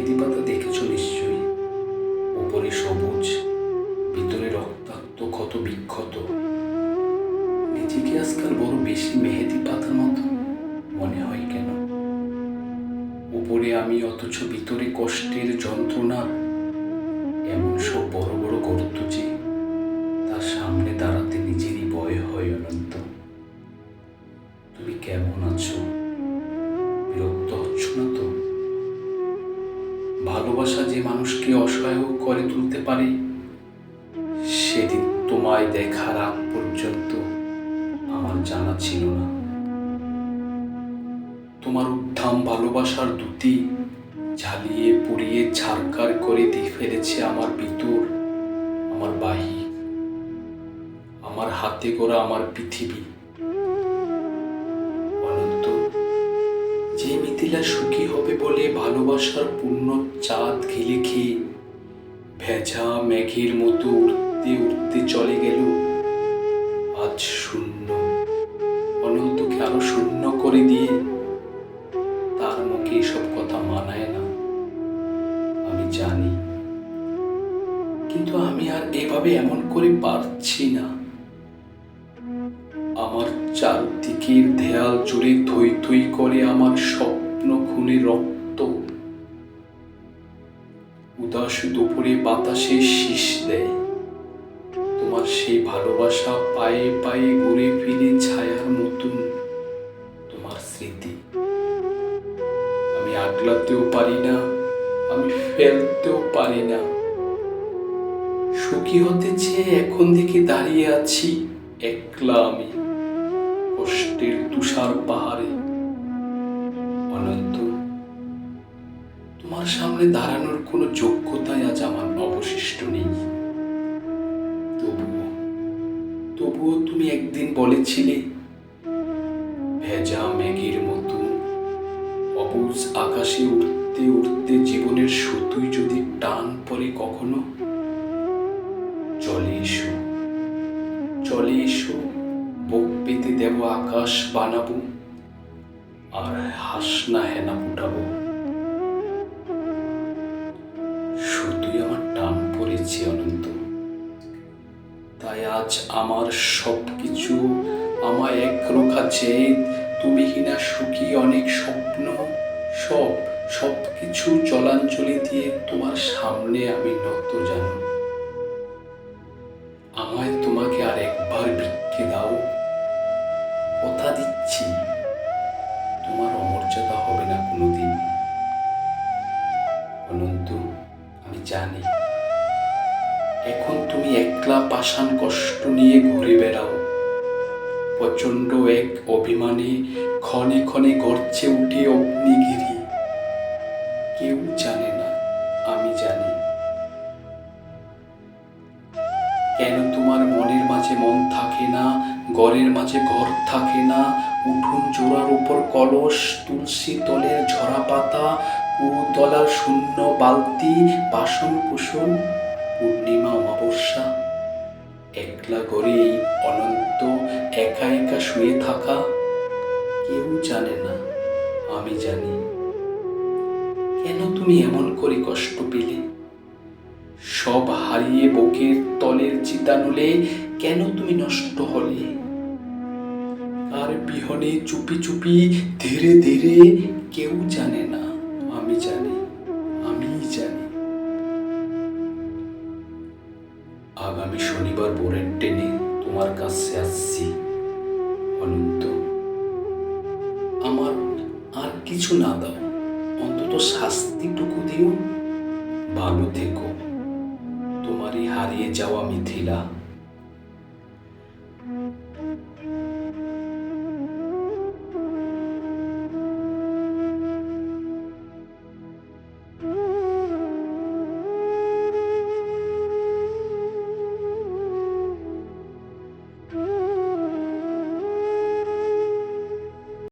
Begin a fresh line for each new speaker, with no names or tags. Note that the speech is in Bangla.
মেহেদি পাতা দেখেছো নিশ্চয়ই। উপরে সবুজ, ভিতরে রক্তাক্ত ক্ষত বিক্ষত। নিজেকে আজকাল বড় বেশি মেহেদি পাতার মতো মনে হয় কেন? উপরে আমি, অথচ ভিতরে কষ্টের যন্ত্রণা। এমন সব বড় বড় গর্ত যে তার সামনে দাঁড়াতে নিজেরই ভয় হয়। অনন্ত, তুমি কেমন আছো? বিরক্ত হচ্ছ না তো? ভালোবাসা যে মানুষকে অসহায় করে তুলতে পারে, সেদিন তোমায় দেখার আগ পর্যন্ত আমার জানা ছিল না। তোমার উদ্দাম ভালোবাসার দ্যুতি ঝালিয়ে পুড়িয়ে ছারখার করে দিয়ে ফেলেছে আমার ভিতর, আমার বাহির, আমার হাতে গড়া আমার পৃথিবী। অনন্ত, যে মিথিলা সুখী হবে বলে ভালোবাসার পূর্ণ চাঁদ ঘিলে খেয়ে ভেজা মেঘের মতো উড়তে উড়তে চলে গেল, আজ শূন্য। অনন্তকে আরো শূন্য করে দিয়ে তার মুখে এসব কথা মানায় না, আমি জানি। কিন্তু আমি আর এভাবে এমন করে পারছি না। আমার চারদিকের দেয়াল জুড়ে থই থই করে আমার স্বপ্ন খুনে রক্ত। উদাস দুপুরে বাতাসে শীষ দেয় তোমার সেই ভালোবাসা, পায়ে পায়ে ঘুরে ফিরে ছায়ার মতন তোমার স্মৃতি। আমি আগলাতেও পারি না, আমি ফেলতেও পারি না। সুখী হতে চেয়ে এখন দেখে দাঁড়িয়ে আছি একলা আমি কষ্টের তুষার পাহাড়ে। অনন্ত, তোমার সামনে দাঁড়ানোর কোনো যোগ্যতাই আজ আমার অবশিষ্ট নেই। তবুও তুমি একদিন বলেছিলে, ভেজা মেঘের মতো অবুঝ আকাশে উঠতে উঠতে জীবনের সুতোয় যদি টান পড়ে কখনো, চলে এসো, চলে এসো, বুক পেতে দেব আকাশ বানাবো, আর হাসনা হেনা ফুটাবো। শুধুই আমার টান পড়েছে অনন্ত, তাই আজ আমার সবকিছু, আমার একরোখা জেদ, তুমি কিনা সুখী অনেক স্বপ্ন, সবকিছু জলাঞ্জলি দিয়ে তোমার সামনে আমি নত জানো। আমায় তোমাকে আর একবার ভিক্ষে দাও, কথা দিচ্ছি তোমার অমর্যাদা হবে না কোনোদিন। অনন্ত, আমি জানি এখন তুমি একলা পাষাণ কষ্ট নিয়ে ঘুরে বেড়াও। প্রচণ্ড এক অভিমানে ক্ষণে ক্ষণে গর্জে উঠে অগ্নিগিরি। কেউ জানে না, আমি জানি। কেন তোমার মনের মাঝে মন থাকে না, ঘরের মাঝে ঘর থাকে না, উঠোন জোড়ার উপর কলস, তুলসী তলের ঝরা পাতা, কুতলার শূন্য বালতি, বাসন কুসন, পূর্ণিমা অমাবস্যা, একলা ঘরে এই অনন্ত একা একা শুয়ে থাকা। কেউ জানে না, আমি জানি। কেন তুমি এমন করে কষ্ট পেলে? সব হারিয়ে বুকের তলের চিতানুলে কেন তুমি নষ্ট হলে? আর বিহনে চুপি চুপি ধীরে ধীরে, কেউ জানে না, আমি জানি, আমি জানি। আগামী শনিবার ভোরের ট্রেনে তোমার কাছে আসছি অনন্ত। আমার আর কিছু না দাও, অন্তত শাস্তিটুকু দিও। ভালো থেকো, তোমারই হারিয়ে যাওয়া মিথিলা।